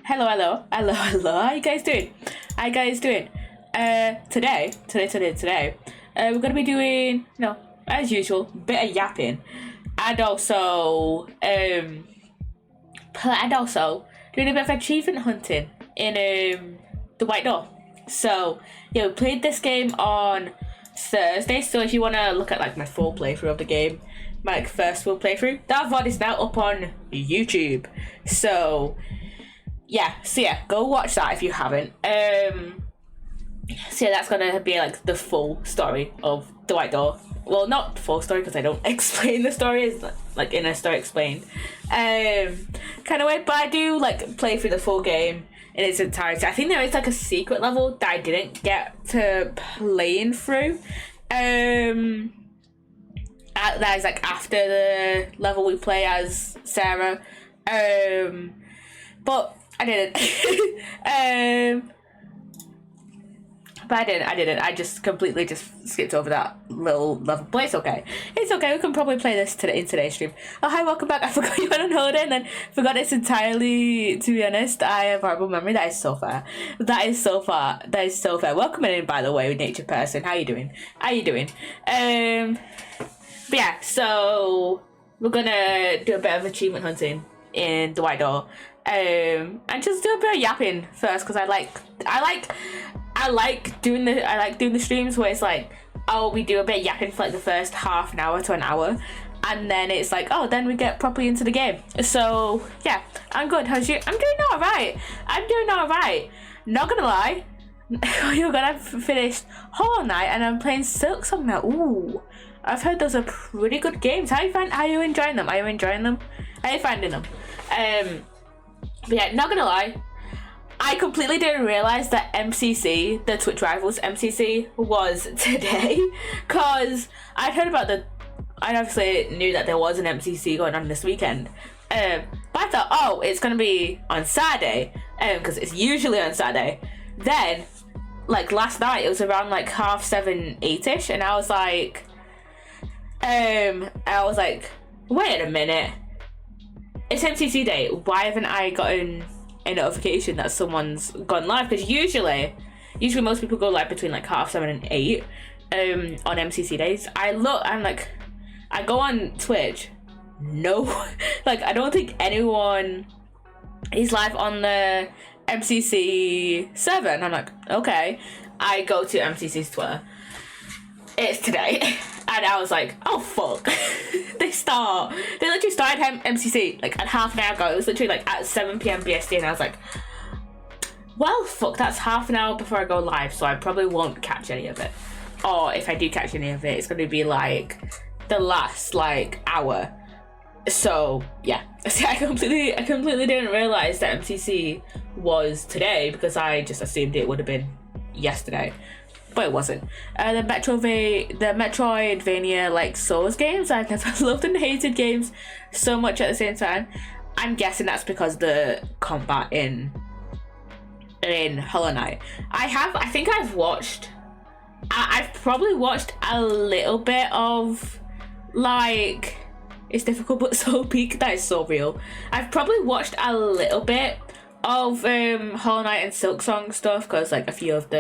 Hello. How you guys doing? Today, we're gonna be doing, as usual, bit of yapping, and also doing a bit of achievement hunting in the White Door. So yeah, we played this game on Thursday. So if you want to look at like my full playthrough of the game, my first full playthrough, that VOD is now up on YouTube. So yeah, go watch that if you haven't. So yeah, that's gonna be like the full story of the White Door. Well, not full story because I don't explain the story. It's like in a story explained kind of way, but I do like play through the full game in its entirety. I think there is like a secret level that I didn't get to playing through. That is like after the level we play as Sarah. But I didn't. But I didn't. I just completely skipped over that little level. But it's okay. We can probably play this in today's stream. Oh, hi, welcome back. I forgot you went on holiday and then forgot this entirely, to be honest. I have horrible memory. That is so fair. Welcome in, by the way, Nature Person. How you doing? But yeah, so we're gonna do a bit of achievement hunting in the White Door. And just do a bit of yapping first, because I like doing the streams where it's like, oh, we do a bit of yapping for like the first half an hour to an hour, and then it's like, oh, then we get properly into the game. So yeah, I'm good. How's you? I'm doing all right. Not gonna lie, you're gonna finish Hollow Knight, and I'm playing Silk Song now. Ooh, I've heard those are pretty good games. How are you enjoying them? How are you finding them? But yeah, not gonna lie, I completely didn't realise that MCC, the Twitch Rivals MCC, was today, because I obviously knew that there was an MCC going on this weekend, but I thought, oh, it's going to be on Saturday, because it's usually on Saturday. Then, like last night, it was around like 7:30, 8ish, and I was like, wait a minute, it's MCC day, why haven't I gotten a notification that someone's gone live? Because usually most people go live between like 7:30 and 8 on MCC days. I go on Twitch, no, like I don't think anyone is live on the MCC server, and I'm like, okay. I go to MCC's Twitter, it's today, and I was like, oh fuck. They literally started MCC like at half an hour ago. It was literally like at 7 p.m. BST, and I was like, well, fuck, that's half an hour before I go live, so I probably won't catch any of it. Or if I do catch any of it, it's going to be like the last like hour. So yeah, I completely didn't realize that MCC was today, because I just assumed it would have been yesterday. But it wasn't. The Metroidvania like Souls games, I've never loved and hated games so much at the same time. I'm guessing that's because the combat in Hollow Knight. I've probably watched a little bit of like, it's difficult but so peak, that is so real. I've probably watched a little bit of Hollow Knight and Silk Song stuff, because like a few of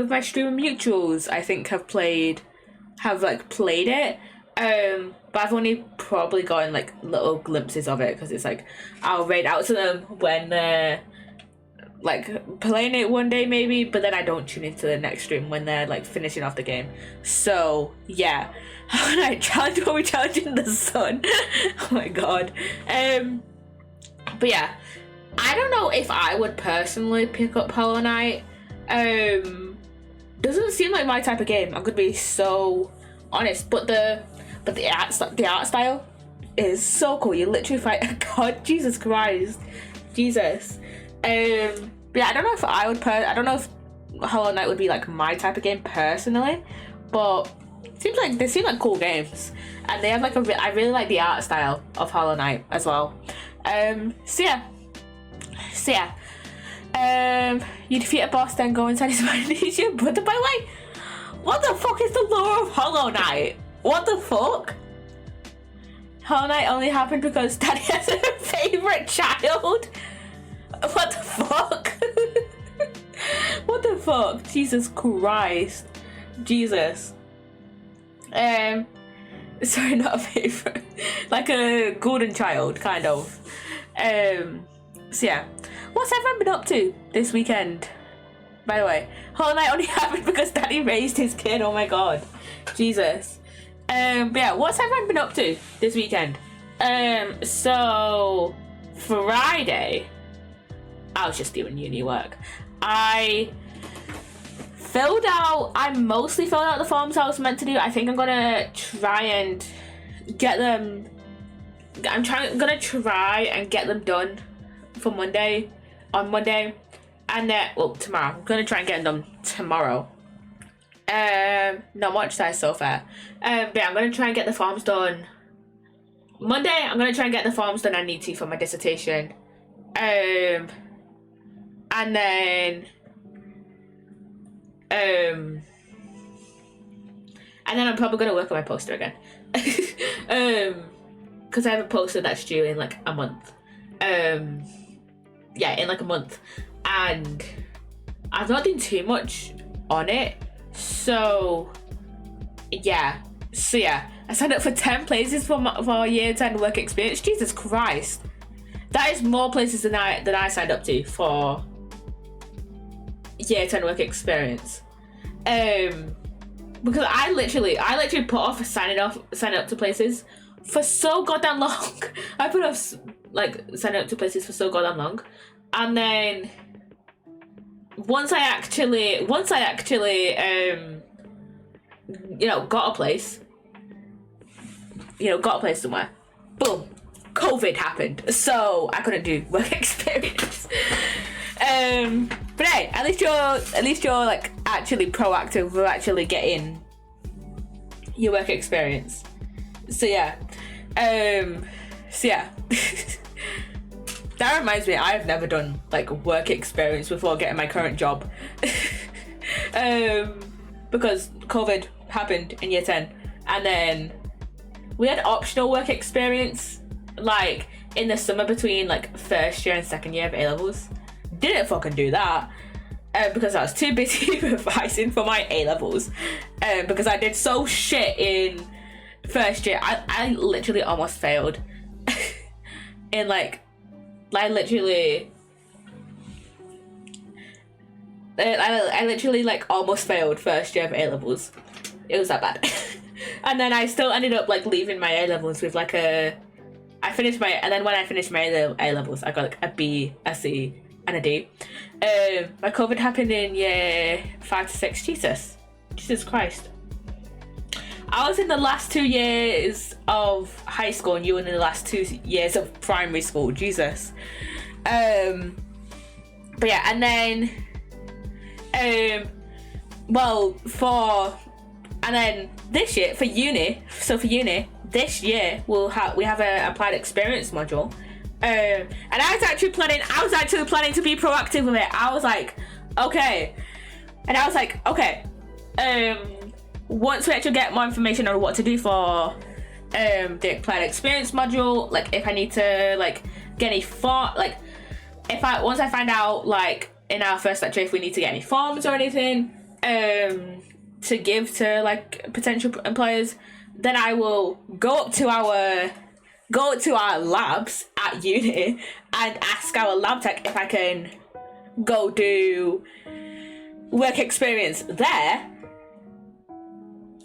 my streamer mutuals I think have played it, but I've only probably gotten like little glimpses of it, because it's like I'll raid out to them when they're like playing it one day maybe, but then I don't tune into the next stream when they're like finishing off the game. So yeah, when I challenge, when we challenge in the sun. Oh my god. But yeah, I don't know if I would personally pick up Hollow Knight. Doesn't seem like my type of game, I'm gonna be so honest, but the art style is so cool. You literally fight God, Jesus Christ, Jesus. But yeah, I don't know if I don't know if Hollow Knight would be like my type of game personally, but they seem like cool games, and they have like I really like the art style of Hollow Knight as well. So yeah, you defeat a boss, then go inside his mind and use your brother. By the way, what the fuck is the lore of Hollow Knight? What the fuck? Hollow Knight only happened because Daddy has a favourite child. What the fuck? What the fuck? Jesus Christ. Jesus. Sorry, not a favorite. Like a golden child, kind of. So yeah. What's everyone been up to this weekend? By the way, Whole Night only happened because Daddy raised his kid. Oh my god. Jesus. But yeah, what's everyone been up to this weekend? So Friday, I was just doing uni work. I mostly filled out the forms I was meant to do. I think I'm gonna try and get them. Gonna try and get them done for Monday. On Monday, and then tomorrow. I'm gonna try and get them done tomorrow. Not much size so far. But yeah, I'm gonna try and get the forms done Monday. I'm gonna try and get the forms done I need to for my dissertation. And then I'm probably gonna work on my poster again. Because I have a poster that's due in like a month. Yeah, in like a month, and I've not done too much on it. So yeah, I signed up for 10 places for year 10 work experience. Jesus Christ, that is more places than I signed up to for year 10 work experience. Because I literally put off signing up to places for so goddamn long. I put off signing up to places for so goddamn long, and then once I actually got a place somewhere, boom, COVID happened, so I couldn't do work experience. But hey, at least you're like actually proactive with actually getting your work experience. So yeah. That reminds me, I've never done like work experience before getting my current job. Because COVID happened in year 10, and then we had optional work experience like in the summer between like first year and second year of A-levels. Didn't fucking do that because I was too busy revising for my A-levels, because I did so shit in first year. I literally almost failed. In I literally like almost failed first year of A-levels. It was that bad. And then I still ended up like leaving my A-levels with like and then when I finished my A-levels, I got like a B, a C, and a D. My COVID happened in year 5 to 6. Jesus Christ. I was in the last 2 years of high school, and you were in the last 2 years of primary school. Jesus. But yeah, and then this year for uni. So for uni this year we have a applied experience module. And I was actually planning to be proactive with it. I was like, okay. Once we actually get more information on what to do for the applied experience module, like if I need to like get any once I find out like in our first lecture if we need to get any forms or anything to give to like potential employers, then I will go to our labs at uni and ask our lab tech if I can go do work experience there.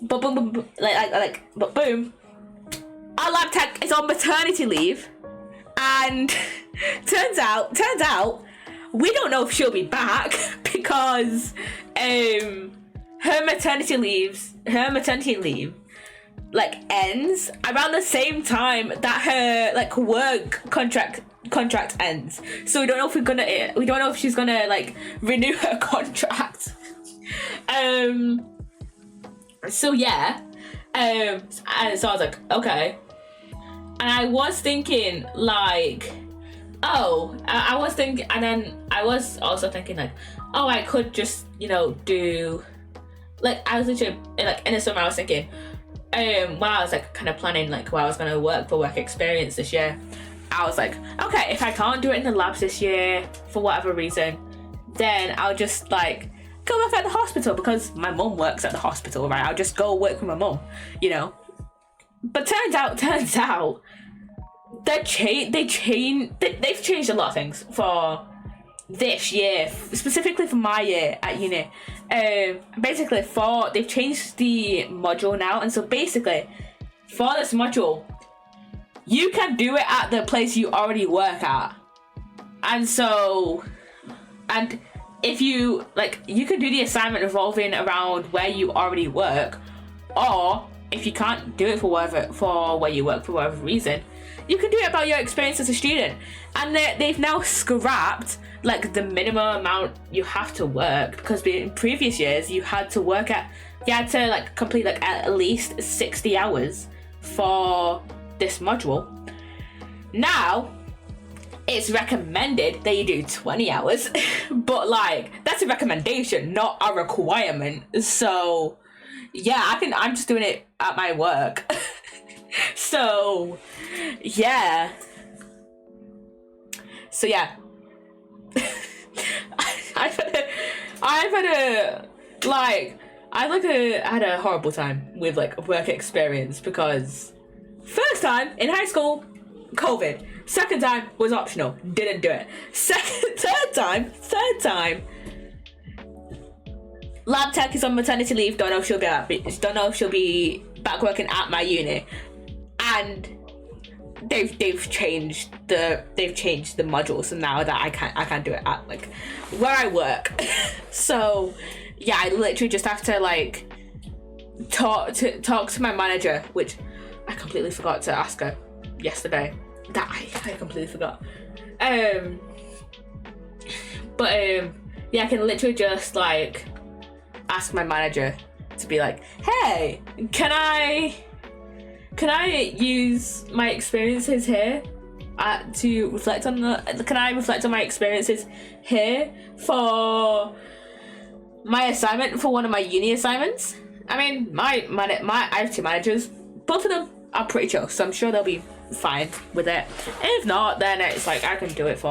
But boom, our lab tech is on maternity leave, and turns out we don't know if she'll be back because her maternity leave like ends around the same time that her like work contract ends. So we don't know if she's gonna like renew her contract. So yeah, and so I was like, okay. And I was thinking like, I was thinking, and then I was also thinking like, I could just, do, like, I was literally, like, in the summer I was thinking, when I was like kind of planning like where I was going to work for work experience this year, I was like, okay, if I can't do it in the labs this year for whatever reason, then I'll just like go work at the hospital, because my mum works at the hospital, right? I'll just go work with my mum, you know. But turns out they've changed a lot of things for this year, specifically for my year at uni. Basically, they've changed the module now, and so basically, for this module, you can do it at the place you already work at, and if you like, you can do the assignment revolving around where you already work, or if you can't do it for where you work for whatever reason, you can do it about your experience as a student. And they've now scrapped like the minimum amount you have to work, because in previous years you had to like complete like at least 60 hours for this module. Now it's recommended that you do 20 hours, but like that's a recommendation, not a requirement. So yeah, I'm just doing it at my work. So yeah. I had a horrible time with like work experience, because first time in high school, COVID. Second time was optional, didn't do it. Third time, lab tech is on maternity leave. Don't know if she'll be back working at my uni, and they've changed the module, so now that I can't do it at like where I work. So yeah, I literally just have to like talk to my manager, which I completely forgot to ask her yesterday. That I completely forgot. Yeah, I can literally just like ask my manager to be like, hey, can I use my experiences here to reflect on can I reflect on my experiences here for my assignment, for one of my uni assignments? I mean, I have two managers, both of them are pretty chill, so I'm sure they'll be fine with it. And if not, then it's like I can do it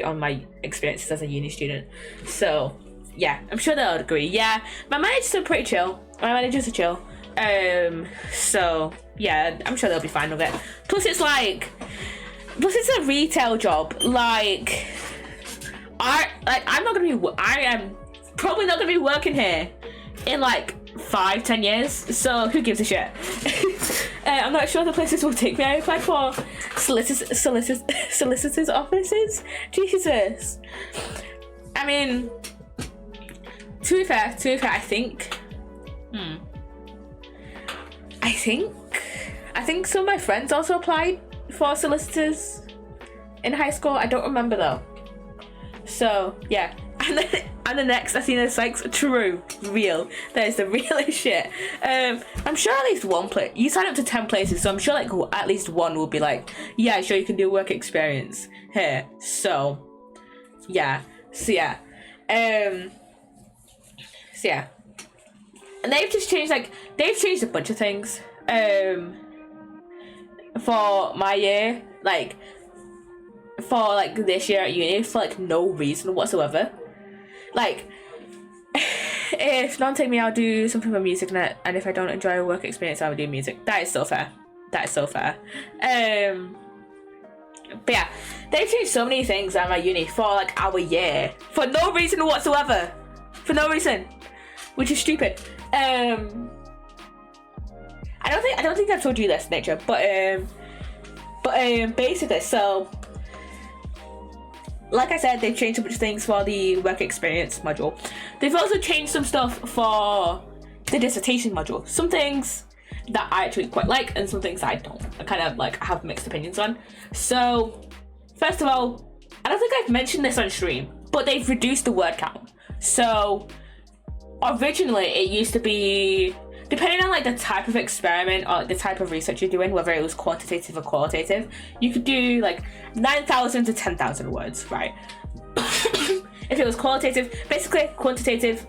on my experiences as a uni student. So yeah, I'm sure they'll agree. Yeah, my managers are pretty chill. So yeah, I'm sure they'll be fine with it. Plus it's a retail job. Like I am probably not gonna be working here in like 5-10 years, so who gives a shit? I'm not sure the places will take me. I applied for solicitors offices. Jesus. I mean, to be fair, I think some of my friends also applied for solicitors in high school. I don't remember though. So yeah. And the next, I seen this like true, real. That is the realest shit. I'm sure at least one place. You sign up to 10 places, so I'm sure like at least one will be like, yeah, sure, you can do work experience here. So yeah. And they've just changed a bunch of things. For my year, like for like this year at uni, for like no reason whatsoever. Like, if none take me, I'll do something with music, and if I don't enjoy a work experience, I'll do music. That is so fair. But yeah, they've changed so many things at my uni for like our year for no reason whatsoever. For no reason, which is stupid. I don't think I've told you this, Nature, but basically, so. Like I said, they've changed a bunch of things for the work experience module. They've also changed some stuff for the dissertation module. Some things that I actually quite like, and some things I don't. I kind of like have mixed opinions on. So, first of all, I don't think I've mentioned this on stream, but they've reduced the word count. So, originally it used to be, depending on like the type of experiment or like, the type of research you're doing, whether it was quantitative or qualitative, you could do like 9,000 to 10,000 words, right? If it was qualitative, basically quantitative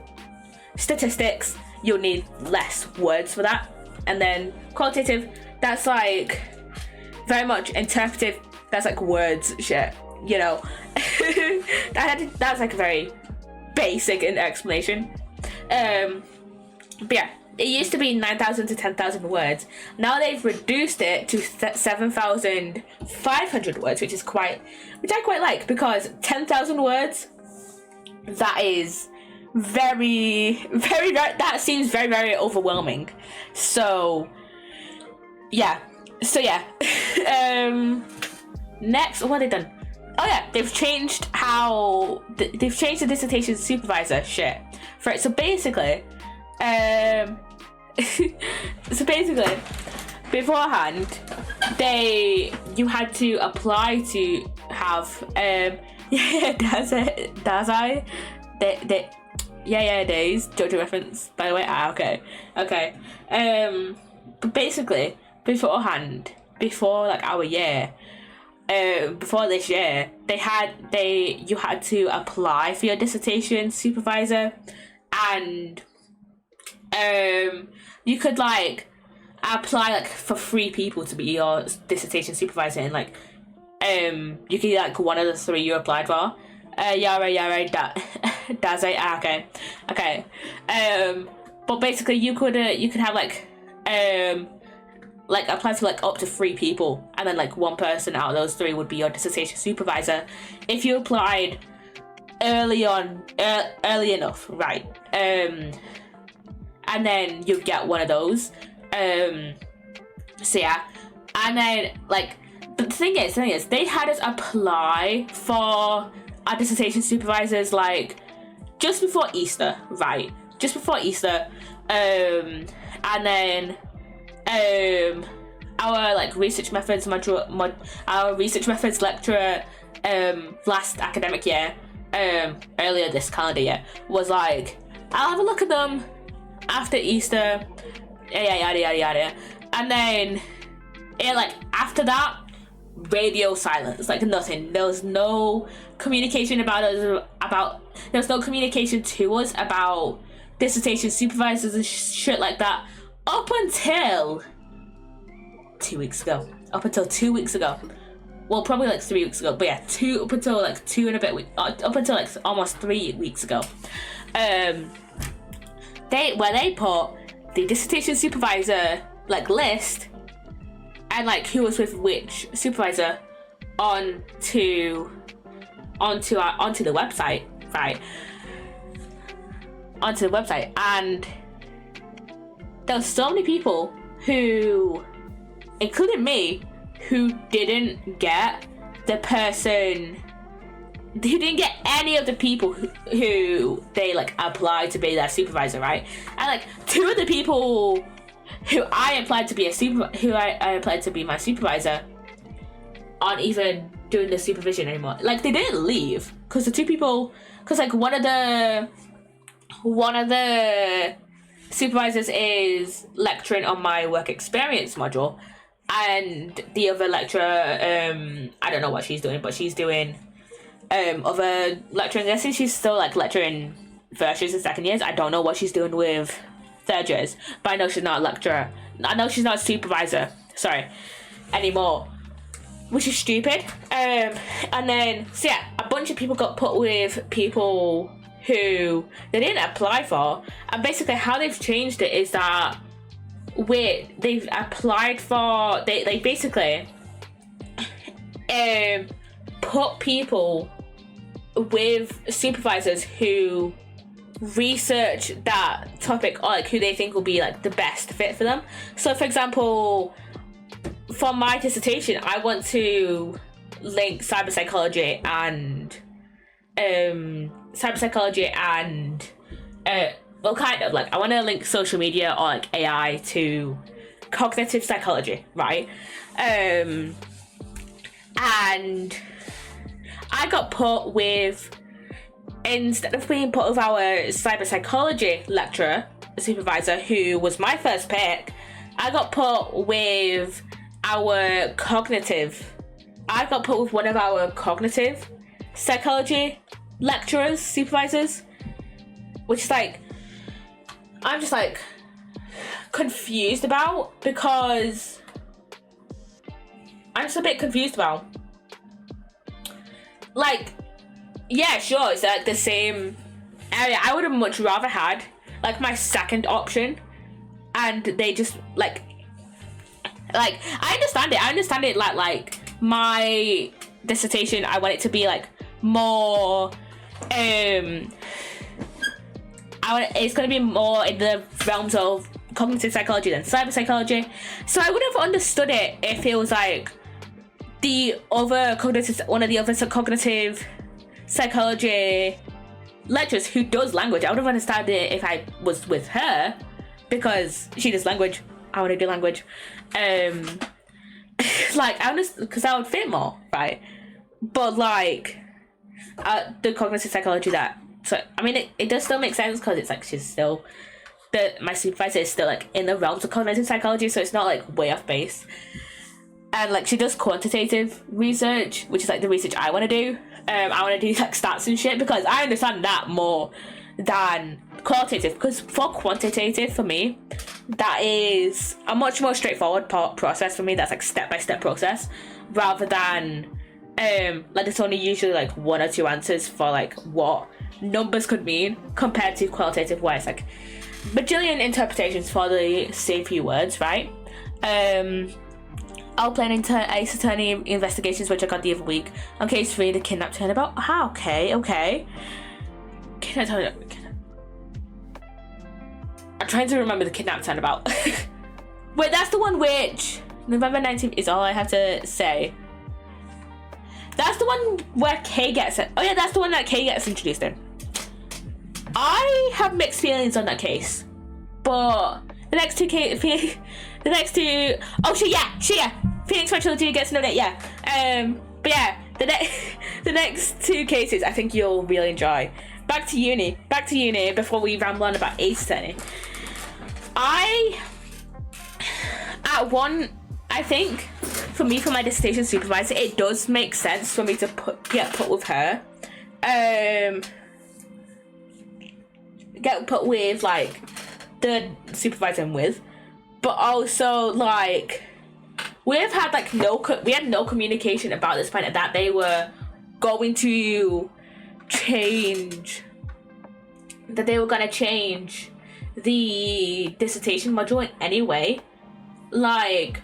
statistics, you'll need less words for that. And then qualitative, that's like very much interpretive. That's like words shit, you know. That's like a very basic explanation. But yeah, it used to be 9,000 to 10,000 words. Now they've reduced it to 7,500 words, which I quite like, because 10,000 words, that is very, very, very, that seems very, very overwhelming. So yeah. Next, what have they done? Oh yeah, they've changed the dissertation supervisor shit for it. So basically, beforehand, you had to apply to have days JoJo reference, by the way. Okay. But basically, beforehand, before like our year, before this year, you had to apply for your dissertation supervisor, and you could like apply like for 3 people to be your dissertation supervisor, and like you could get like one of the 3 you applied for. Yara, that's it. Okay. But basically, you could have like apply for like up to 3 people, and then like one person out of those 3 would be your dissertation supervisor if you applied early enough, right? And then you'd get one of those. So yeah, and then like, but the thing is, they had us apply for our dissertation supervisors like just before Easter, right? Just before Easter, and then our like research methods our research methods lecturer last academic year, earlier this calendar year, was like, I'll have a look at them after Easter, yada, and then like after that, radio silence, like nothing. There was no communication there was no communication to us about dissertation supervisors and shit like that up until 2 weeks ago. Well, probably like 3 weeks ago, but yeah, up until like 2 and a bit up until like almost 3 weeks ago. They put the dissertation supervisor like list and like who was with which supervisor onto the website, right? Onto the website, and there were so many people who, including me, who didn't get any of the people who they like applied to be their supervisor, right? And like 2 of the people who I applied to be I applied to be my supervisor aren't even doing the supervision anymore. Like, they didn't leave because like one of the supervisors is lecturing on my work experience module, and the other lecturer, I don't know what she's doing, but she's doing other lecturing. I think she's still like lecturing first years and second years. I don't know what she's doing with third years, but I know she's not a lecturer. I know she's not a supervisor, anymore, which is stupid. And then, so yeah, a bunch of people got put with people who they didn't apply for, and basically how they've changed it is that they've applied for, they basically put people with supervisors who research that topic, or like who they think will be like the best fit for them. So for example, for my dissertation, I want to link cyber psychology and well, kind of like, I want to link social media or like AI to cognitive psychology, right? And I got put with, instead of being put with our cyber psychology lecturer, supervisor, who was my first pick, I got put with one of our cognitive psychology lecturers, supervisors, which is like, I'm just like confused about, because I'm just a bit confused about. Like, yeah, sure, it's like the same area. I would have much rather had like my second option, and they just like I understand it like my dissertation, I want it to be like more it's going to be more in the realms of cognitive psychology than cyber psychology. So I would have understood it if it was like one of the other cognitive psychology lecturers who does language. I would have understood it if I was with her, because she does language. I want to do language. Like, I understand, because that would fit more, right? But like the cognitive psychology it does still make sense, because it's like she's still my supervisor is still like in the realms of cognitive psychology, so it's not like way off base. And like she does quantitative research, which is like the research I want to do. I want to do like stats and shit, because I understand that more than qualitative. Because for quantitative, for me, that is a much more straightforward process for me. That's like step-by-step process, rather than like there's only usually like one or two answers for like what numbers could mean, compared to qualitative, where it's like bajillion interpretations for the same few words, right? I'll plan into Ace Attorney investigations, which I got the other week. On case 3, the kidnap turnabout. Ah, okay. I'm trying to remember the kidnap turnabout. Wait, that's the one which November 19th is all I have to say. That's the one where Kay gets it. Oh yeah, that's the one that Kay gets introduced in. I have mixed feelings on that case, but the next two Phoenix Trilogy gets noted, yeah. But yeah, the next two cases I think you'll really enjoy. Back to uni before we ramble on about Ace Attorney. I think for me, for my dissertation supervisor, it does make sense for me to get put with her. Get put with like the supervisor I'm with, but also like we had no communication about this point, that they were going to change the dissertation module in any way. Like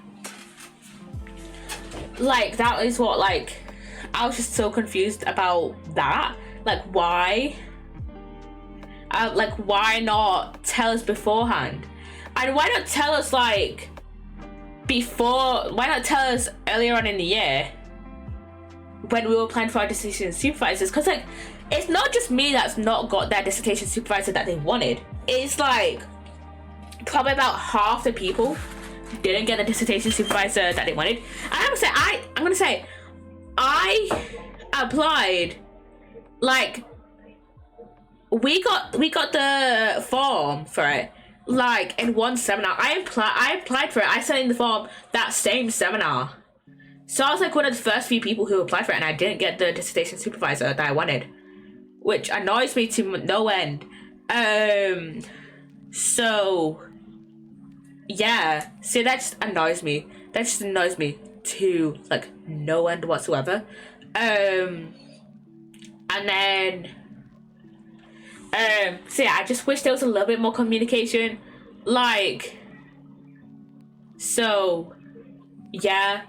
that is what, like, I was just so confused about that. Like, why not tell us beforehand? And why not tell us like before? Why not tell us earlier on in the year when we were applying for our dissertation supervisors? Because like, it's not just me that's not got that dissertation supervisor that they wanted. It's like probably about half the people didn't get the dissertation supervisor that they wanted. And I'm gonna say I applied, like, we got the form for it like in one seminar. I applied for it. I sent in the form that same seminar. So I was like one of the first few people who applied for it, and I didn't get the dissertation supervisor that I wanted, which annoys me to no end. So yeah, see, that just annoys me. That just annoys me to like no end whatsoever. And then so yeah, I just wish there was a little bit more communication. Like, so yeah.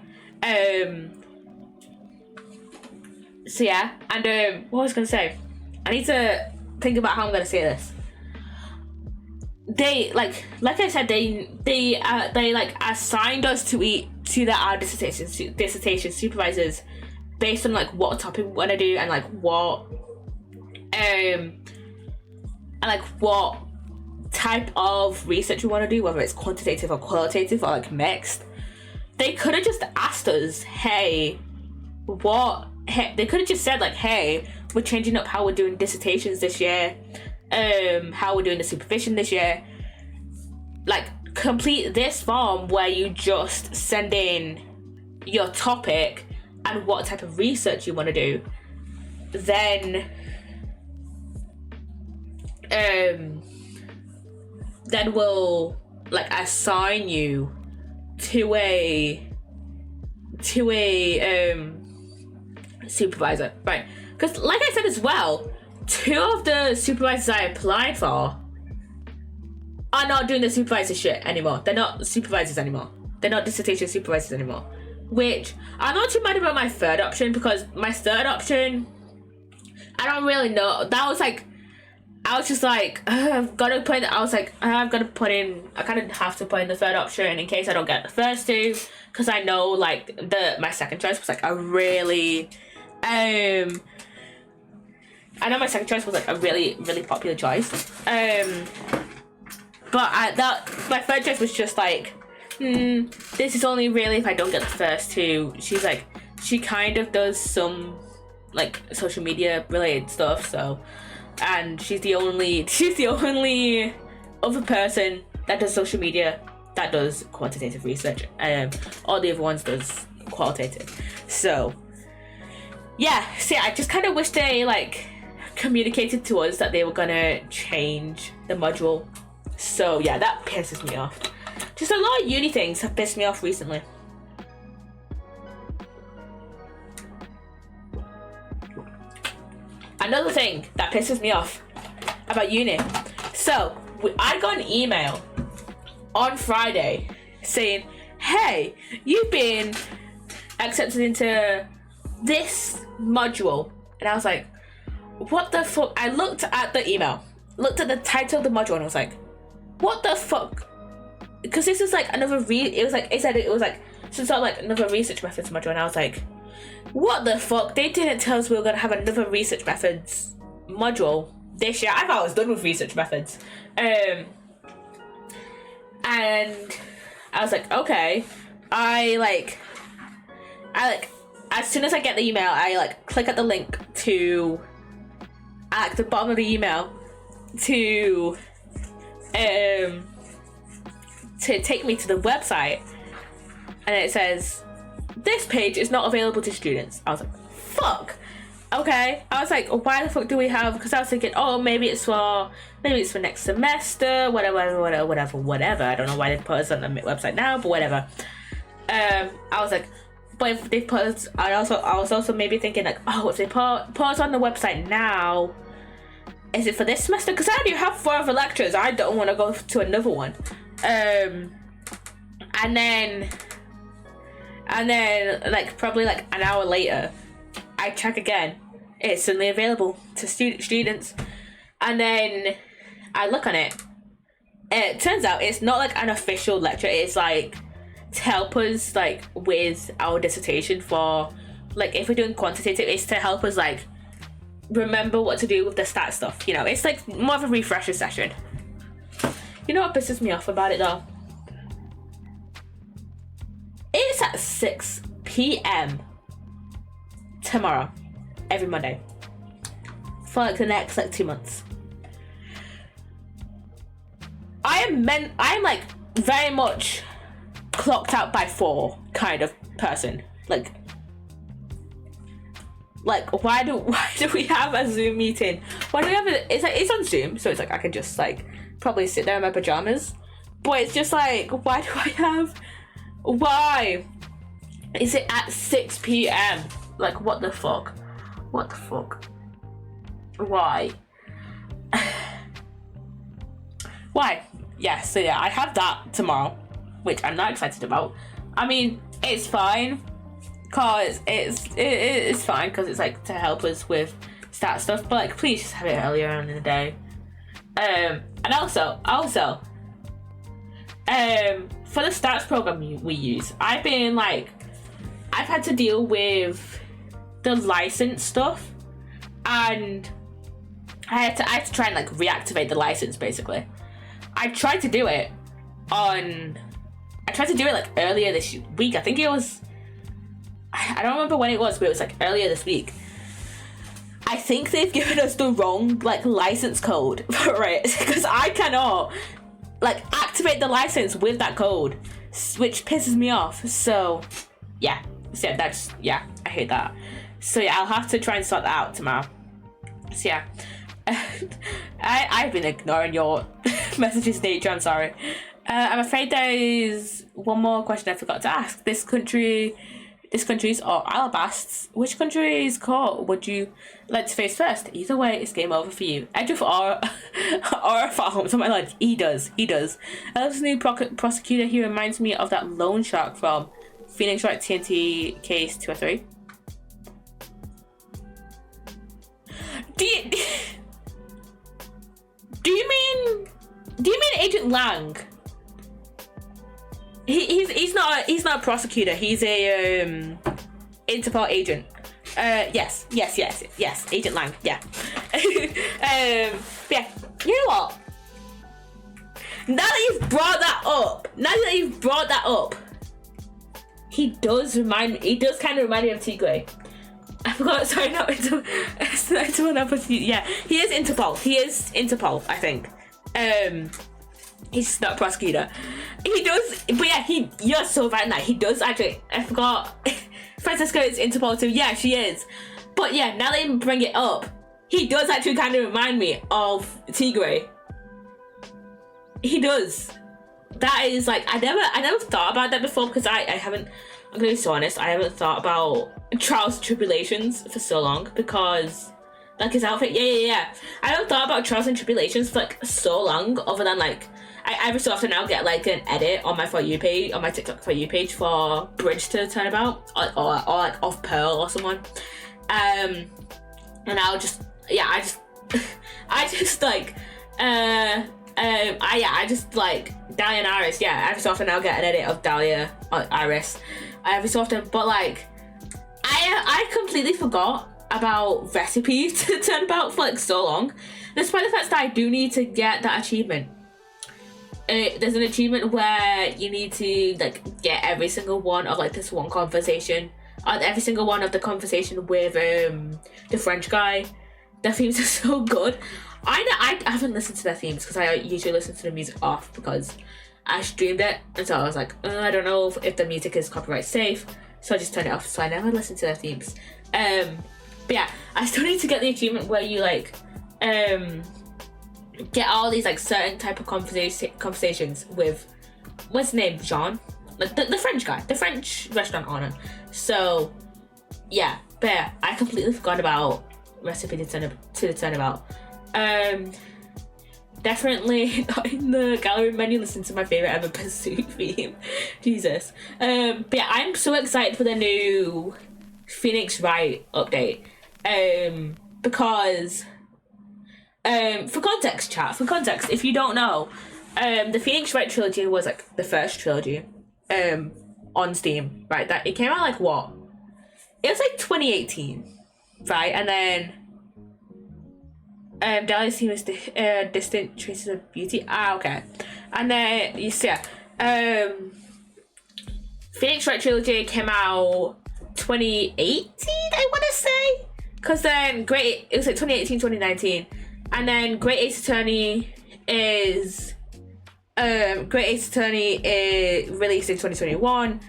So yeah, and what was I gonna say? I need to think about how I'm gonna say this. They like I said, they like assigned us to our dissertation supervisors based on like what topic we want to do, and like what type of research we want to do, whether it's quantitative or qualitative or like mixed. They could have just asked us, they could have just said like, hey, we're changing up how we're doing dissertations this year, how we're doing the supervision this year. Like, complete this form where you just send in your topic and what type of research you want to do. Then we'll like assign you to a to a supervisor, right? Because like I said as well, 2 of the supervisors I applied for are not doing the supervisor shit anymore. They're not supervisors anymore. They're not dissertation supervisors anymore. Which, I'm not too mad about my 3rd option, because my 3rd option, I don't really know. That was like, I was just like, I've got to put in, I was like, I've got to put in, I kind of have to put in the 3rd option in case I don't get the first 2, because I know like my 2nd choice was like a really, I know my 2nd choice was like a really, really popular choice. But my 3rd choice was just like, this is only really if I don't get the first 2. She's like, she kind of does some like social media related stuff, so, and she's the only other person that does social media that does quantitative research. All the other ones does qualitative. So yeah, see, I just kind of wish they like communicated to us that they were gonna change the module. So yeah, that pisses me off. Just a lot of uni things have pissed me off recently. Another thing that pisses me off about uni. So I got an email on Friday saying, hey, you've been accepted into this module. And I was like, what the fuck? I looked at the email, looked at the title of the module, and I was like, what the fuck? Because this is like another it said it was like some sort of like another research methods module, and I was like, what the fuck? They didn't tell us we were gonna have another research methods module this year. I thought I was done with research methods. And I was like, okay. I as soon as I get the email, I like click at the link to at the bottom of the email to take me to the website, and it says this page is not available to students. I was like, fuck. Okay. I was like, why the fuck do we have, because I was thinking, oh, maybe it's for next semester, whatever. I don't know why they put us on the website now, but whatever. I was like, but if they put us, I was also maybe thinking like, oh, if they put us on the website now, is it for this semester? Because I already have 4 other lectures. I don't want to go to another one. And then like probably like an hour later, I check again. It's suddenly available to students. And then I look on it. And it turns out it's not like an official lecture. It's like to help us like with our dissertation for like if we're doing quantitative, it's to help us like remember what to do with the stat stuff. You know, it's like more of a refresher session. You know what pisses me off about it though? It's at 6 p.m. tomorrow, every Monday, for like the next like 2 months. I am like very much clocked out by 4 kind of person. Like why do we have a Zoom meeting? Why do we have it's on Zoom, so it's like I can just like probably sit there in my pajamas. But it's just like, why is it at 6 p.m? Like what the fuck? Why? Why? Yeah, so yeah, I have that tomorrow, which I'm not excited about. I mean, it's fine, cause it's fine, cause it's like to help us with stat stuff. But like, please just have it earlier on in the day. And also, for the stats program we use, I've had to deal with the license stuff, and I had to try and like reactivate the license basically. I tried to do it like earlier this week. I think it was, I don't remember when it was, but it was like earlier this week. I think they've given us the wrong like license code for it, because I cannot like activate the license with that code, which pisses me off. So yeah, I hate that. So yeah, I'll have to try and sort that out tomorrow. So yeah, I've been ignoring your messages, nature. I'm sorry. I'm afraid there is one more question I forgot to ask. This country This country's or Alabasts. Which country's court would you like to face first? Either way, it's game over for you. Edgeworth or Farms. Oh my lord, he does. Elvis new prosecutor. He reminds me of that loan shark from Phoenix Wright TNT case 203. Do you mean Agent Lang? He's not a prosecutor. He's a Interpol agent. Yes. Agent Lang. Yeah. Yeah. You know what? Now that you've brought that up, he does kind of remind me of Tigray. I forgot. Sorry, not Interpol. Yeah, he is Interpol. I think. He's not a prosecutor. He does, but yeah, you're so right now. He does actually. I forgot. Francisca is Interpol too. Yeah, she is. But yeah, now that you bring it up, he does actually kind of remind me of Tigray. He does. That is like I never thought about that before because I haven't. I'm gonna be so honest. I haven't thought about trials and tribulations for so long because. Like his outfit, yeah. I haven't thought about trials and tribulations for like so long, other than like I every so often now get like an edit on my For You page, on my TikTok For You page for Bridge to Turnabout or like Off Pearl or someone, and I'll just I just like I just like Dahlia and Iris. Yeah, every so often I'll get an edit of Dahlia or Iris, every so often. But like I completely forgot about Recipe to Turnabout for like so long, despite the fact that I do need to get that achievement. There's an achievement where you need to like get every single one of like this one conversation, every single one of the conversation with the French guy. The themes are so good. I haven't listened to their themes because I usually listen to the music off because I streamed it, and so I was like, I don't know if the music is copyright safe, so I just turned it off. So I never listened to their themes. But yeah, I still need to get the achievement where you like get all these like certain type of conversations with what's his name, Jean, like the French guy, the French restaurant owner. So yeah, but yeah, I completely forgot about Recipe to the Turnabout. Definitely not in the gallery menu. Listen to my favorite ever Pursuit theme. Jesus. But yeah, I'm so excited for the new Phoenix Wright update. Because for context, if you don't know, the Phoenix Wright trilogy was like the first trilogy on Steam, right? That it came out like what? It was like 2018, right? And then Dahlia's theme is Distant Traces of Beauty. Okay. And then you see, Phoenix Wright trilogy came out 2018, I want to say, because then it was like 2018, 2019, and then Great Ace Attorney is released in 2021,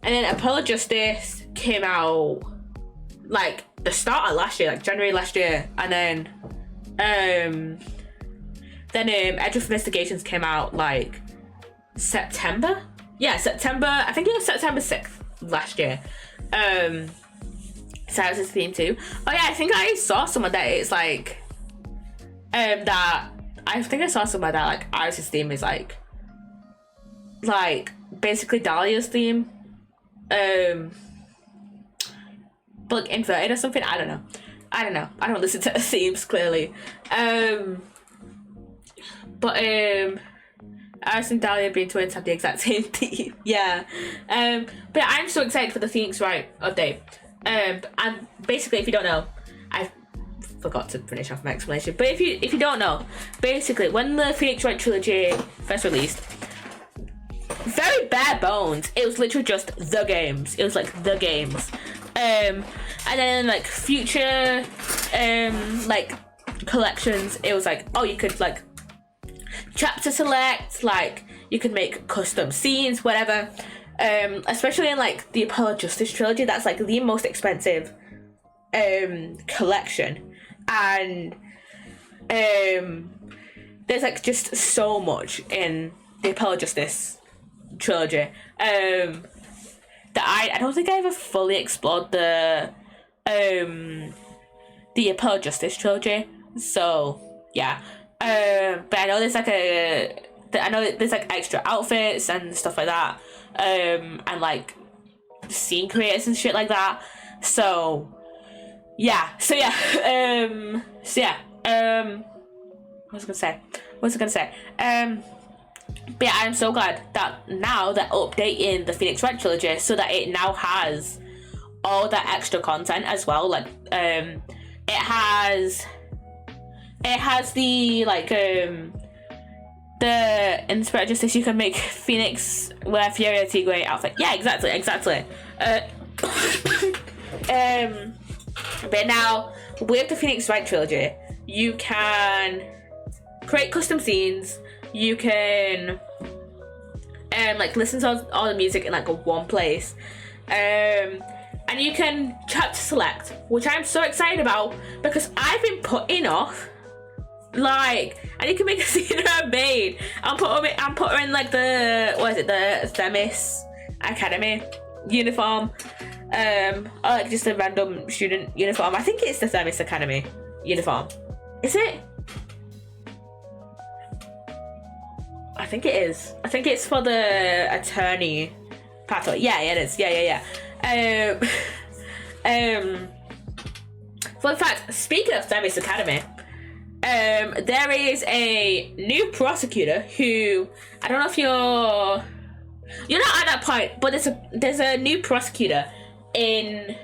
and then Apollo Justice came out like the start of last year, like January last year, and then Edge of Investigations came out like September. Yeah, September. I think it was September 6th last year. Cyrus's theme too. Oh yeah, I think I saw someone that it's like that I think I saw somewhere that like Iris's theme is like basically Dahlia's theme. But like inverted or something. I don't know. I don't listen to the themes clearly. But Iris and Dahlia being twins have the exact same theme. Yeah. But I'm so excited for the Phoenix Wright update. And basically, if you don't know, I forgot to finish off my explanation. But if you don't know, basically, when the Phoenix Wright trilogy first released, very bare bones. It was literally just the games. It was like the games. And then like future like collections, it was like, oh, you could like chapter select, like you could make custom scenes, whatever. Especially in like the Apollo Justice trilogy, that's like the most expensive collection, and there's like just so much in the Apollo Justice trilogy that that I don't think I ever fully explored the Apollo Justice trilogy. So yeah, but I know there's like there's like extra outfits and stuff like that, and like scene creators and shit like that. So yeah, what was I gonna say? But yeah, I'm so glad that now they're updating the Phoenix Wright trilogy so that it now has all that extra content as well. Like it has the like the in Spirit of Justice you can make Phoenix wear Fury Tigre outfit. Yeah, exactly. But now with the Phoenix Wright trilogy, you can create custom scenes. You can like listen to all the music in like one place, and you can chapter select, which I'm so excited about because I've been putting off like, and you can make a scene of a maid and put her in like the Themis Academy uniform, or like just a random student uniform. I think it's the Themis Academy uniform. Is it? I think it is. I think it's for the attorney pathway. Yeah, it is. Yeah. Fun fact, speaking of Themis Academy, there is a new prosecutor who, I don't know if you're not at that point, but there's a new prosecutor in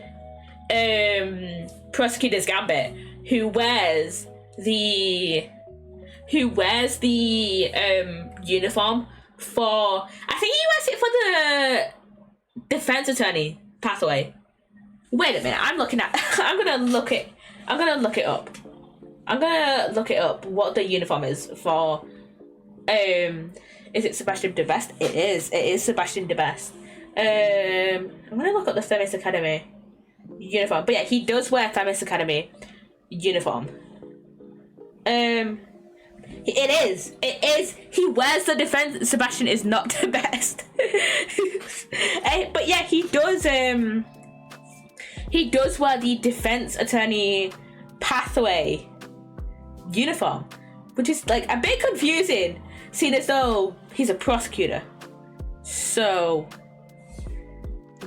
Prosecutor's Gambit who wears the uniform for, I think he wears it for the defense attorney pathway. Wait a minute, I'm gonna look it up what the uniform is for. Is it Sebastian de Best? It is Sebastian de Best. I'm gonna look up the Themis Academy uniform, but yeah, he does wear Themis Academy uniform. It is. He wears the defense. Sebastian is not the best. But yeah, he does wear the defense attorney pathway uniform, which is like a bit confusing, seeing as though he's a prosecutor. So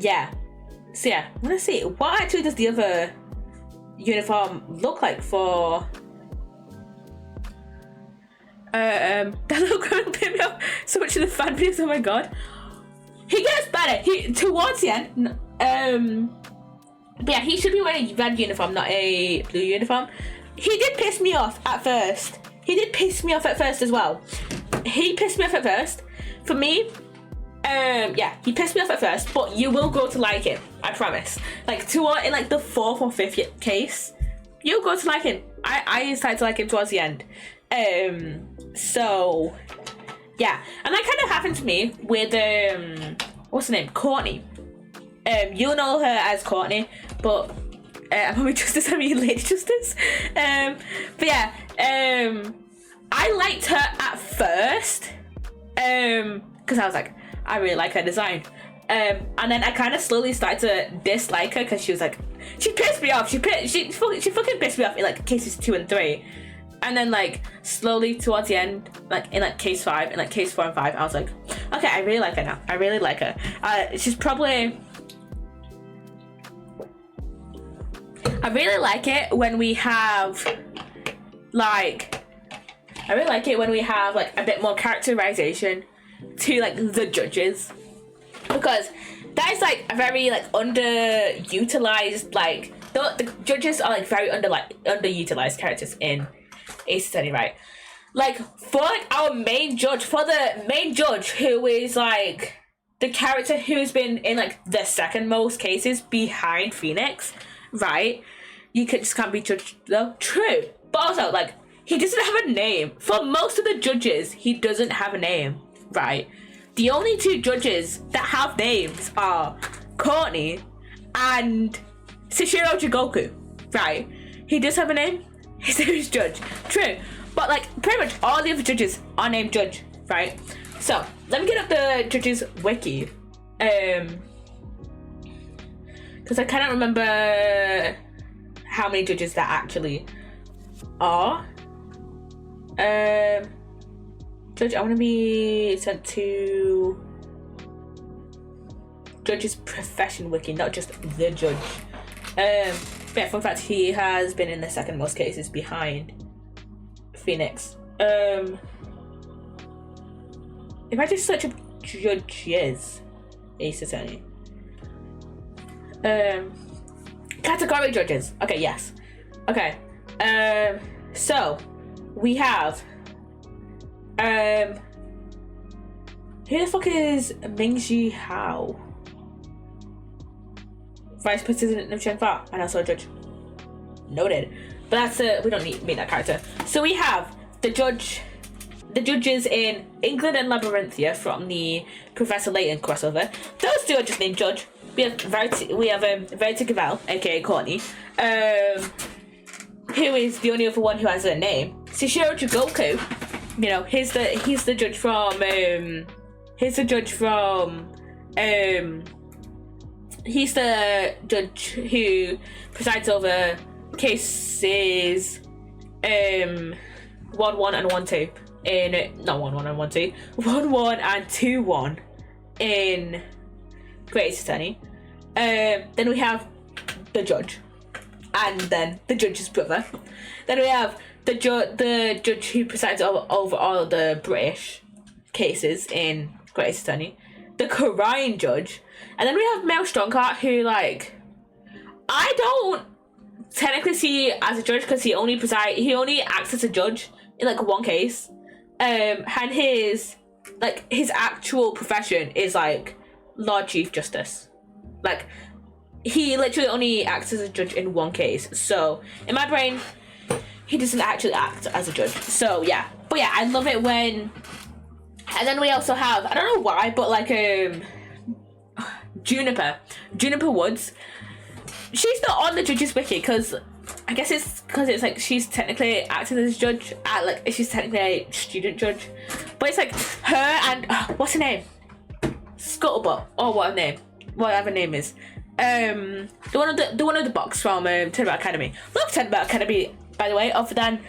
yeah, I want to see what actually does the other uniform look like for. That little girl picked me up so much in the fan videos. Oh my god, he gets better. He towards the end. But yeah, he should be wearing a red uniform, not a blue uniform. He did piss me off at first. As well. He pissed me off at first. For me, yeah, he pissed me off at first, but you will grow to like him. I promise. Like in like the 4th or 5th case, you'll grow to like him. I started to like him towards the end. So yeah, and that kind of happened to me with what's her name, Courtney. You'll know her as Courtney, but I'm Mommy Justice, I mean Lady Justice. But yeah, I liked her at first, because I was like, I really like her design. And then I kind of slowly started to dislike her because she was like, she pissed me off. She fucking pissed me off in like cases 2 and 3. And then like slowly towards the end, like in like case 5 and like case 4 and 5, I was like, okay, I really like her now. I really like her. She's probably, I really like it when we have like, a bit more characterization to like the judges, because that is like a very like underutilized, like the judges are like very underutilized characters in Ace Attorney, right? Like for like our main judge, who is like the character who's been in like the second most cases behind Phoenix, right? You just can't be judged though. True. But also like he doesn't have a name. For most of the judges, he doesn't have a name, right? The only 2 judges that have names are Courtney and Sashiro Jigoku, right? He does have a name. His name is Judge. True. But like pretty much all the other judges are named Judge, right? So let me get up the judges wiki. because I cannot remember how many judges there actually are. Judge, I want to be sent to Judge's profession wiki, not just the judge. Yeah, fun fact, he has been in the second most cases behind Phoenix. If I just search up judges, Ace Attorney. Category judges. Okay, yes. Okay. So we have who the fuck is Mingji Hao? Vice President of Chengfa and also a judge. Noted. But that's we don't need that character. So we have the judges in England and Labyrinthia from the Professor Layton crossover. Those two are just named Judge. We have Verity Cavell, aka Courtney, who is the only other one who has a name. Shishiro Jigoku, you know, he's the judge from he's the judge who presides over cases 1-1 and 1-2 in not 1-1 and 1-2, 1-1 and 2-1 in Great Attorney. Then we have the judge, and then the judge's brother. Then we have the judge who presides over all the British cases in Great Attorney, the Korean judge, and then we have Mel Strongheart, who, like, I don't technically see as a judge because he only acts as a judge in like one case, and his actual profession is like Lord Chief Justice. Like, he literally only acts as a judge in one case. So in my brain, he doesn't actually act as a judge. So yeah, but yeah, I love it when. And then we also have, I don't know why, but like Juniper Woods. She's not on the judges wiki because I guess it's because it's like she's technically acting as a judge. Like she's technically a student judge, but it's like her and what's her name? Scuttlebutt or whatever name is. The one of the box from Turnabout Academy. Love Turnabout Academy, by the way. Other than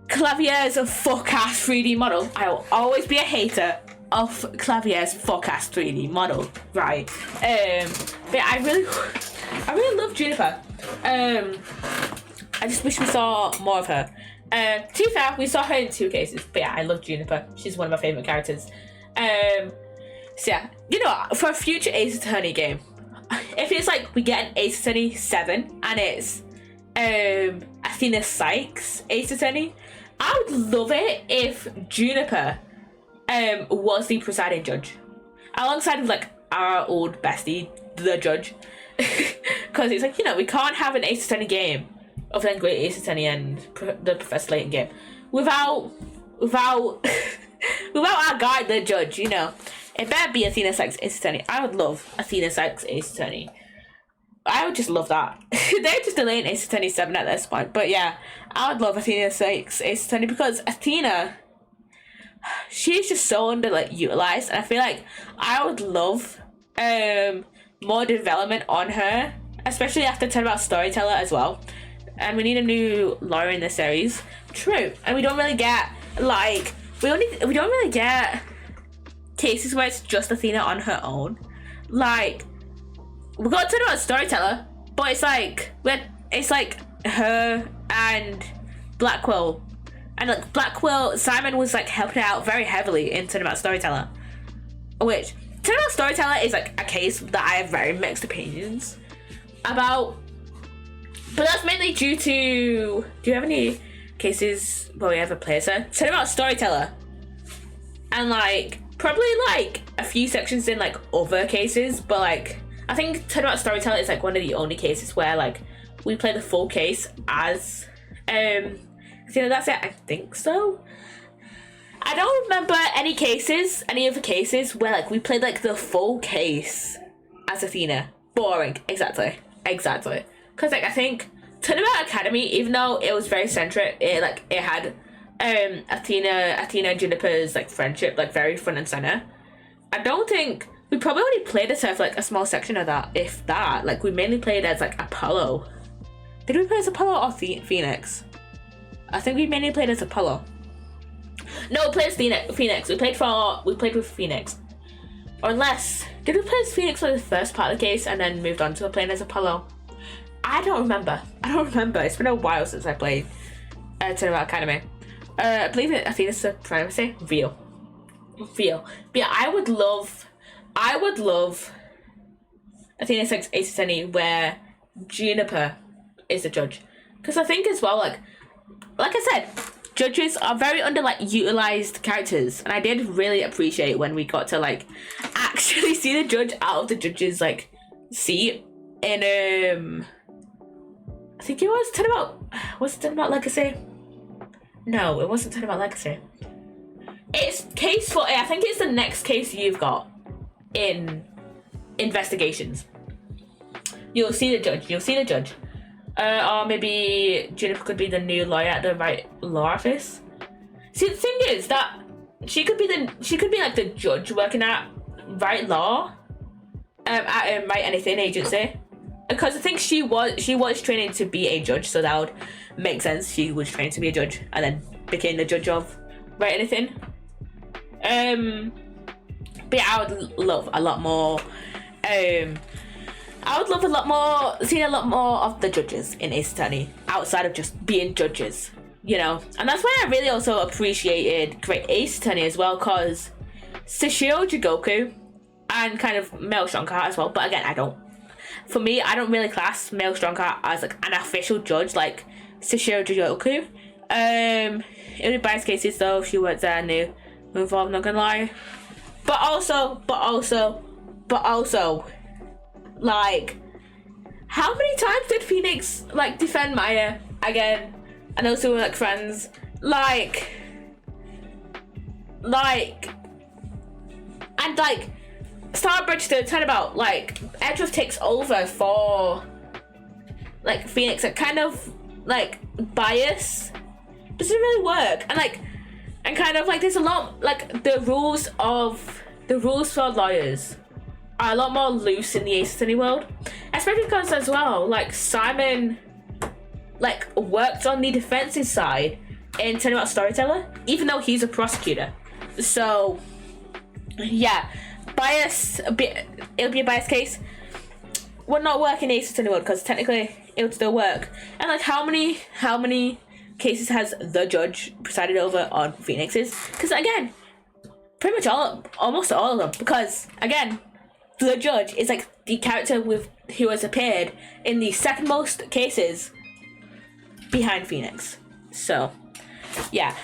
Clavier's fuck ass 3D model, I will always be a hater of Clavier's fuck ass 3D model, right? But yeah, I really love Juniper. I just wish we saw more of her. To be fair, we saw her in 2 cases, but yeah, I love Juniper. She's one of my favourite characters. So yeah, you know, for a future Ace Attorney game, if it's like we get an Ace Attorney 7 and it's Athena Sykes Ace Attorney, I would love it if Juniper was the presiding judge, alongside with like our old bestie, the judge. Because it's like, you know, we can't have an Ace Attorney game other than Great Ace Attorney and the Professor Layton game without our guy, the judge, you know. It better be Athena Sykes Ace Attorney. I would love Athena Sykes Ace Attorney. I would just love that. They're just delaying Ace Attorney 7 at this point. But yeah, I would love Athena Sykes Ace Attorney because Athena, she's just so utilized, and I feel like I would love more development on her, especially after Turnabout Storyteller as well. And we need a new lawyer in the series. True. And we don't really get we don't really get cases where it's just Athena on her own. Like, we got Turnabout Storyteller, but it's like her and Blackwell. And like Blackwell, Simon was like helping out very heavily in Turnabout Storyteller, which Turnabout Storyteller is like a case that I have very mixed opinions about. But that's mainly due to, do you have any cases where we ever play her? Turnabout Storyteller, and like probably like a few sections in like other cases, but like I think Turnabout Storyteller is like one of the only cases where like we play the full case as you know, that's it. I think so. I don't remember any other cases where like we played like the full case as Athena. Boring. Exactly. Because like I think Turnabout Academy, even though it was very centric, it had Athena and Juniper's like friendship like very front and center. I don't think we probably only played as like a small section of that, if that. Like we mainly played as like Apollo. Did we play as Apollo or Phoenix? I think we mainly played as Apollo. No, we played as Phoenix. We played with Phoenix. Or unless, did we play as Phoenix for the first part of the case and then moved on to playing as Apollo? I don't remember. It's been a while since I played Cinema Academy. I believe it. I think it's Supremacy. Veal. But yeah, I would love. I think it's like Ace Attorney where Juniper is the judge, because I think as well, like I said, judges are very utilized characters, and I did really appreciate when we got to like actually see the judge out of the judge's like seat in I think it was Turnabout Legacy? No, it wasn't Turnabout Legacy. It's case 4A. I think it's the next case you've got in investigations. You'll see the judge. Or maybe Juniper could be the new lawyer at the right law office. See, the thing is that she could be like the judge working at right law, at right anything agency, because I think she was training to be a judge, so that would make sense. She was trained to be a judge and then became the judge of right anything. But yeah, I would love a lot more. I would love seeing a lot more of the judges in Ace Attorney outside of just being judges, you know. And that's why I really also appreciated Great Ace Attorney as well, because Sashiro Jigoku and kind of Male Strongheart as well. But again, I don't really class Male Strongheart as like an official judge like Sashiro Jigoku. It would be biased cases though if she worked there and knew involved, not gonna lie. But also, like, how many times did Phoenix like defend Maya again? I know we were like friends. Like, and like Starbridge to Turnabout, like Edgeworth takes over for like Phoenix, like kind of like bias doesn't really work, and kind of like there's a lot like the rules for lawyers are a lot more loose in the Ace Attorney world, especially because as well like Simon like worked on the defense's side in Turnabout Storyteller, even though he's a prosecutor. So yeah, it'll be a biased case. Would not work in Ace Attorney world because technically it would still work. And like how many cases has the judge presided over on Phoenix's? Because again, pretty much almost all of them. Because again, the judge is like the character who has appeared in the second most cases behind Phoenix. So yeah.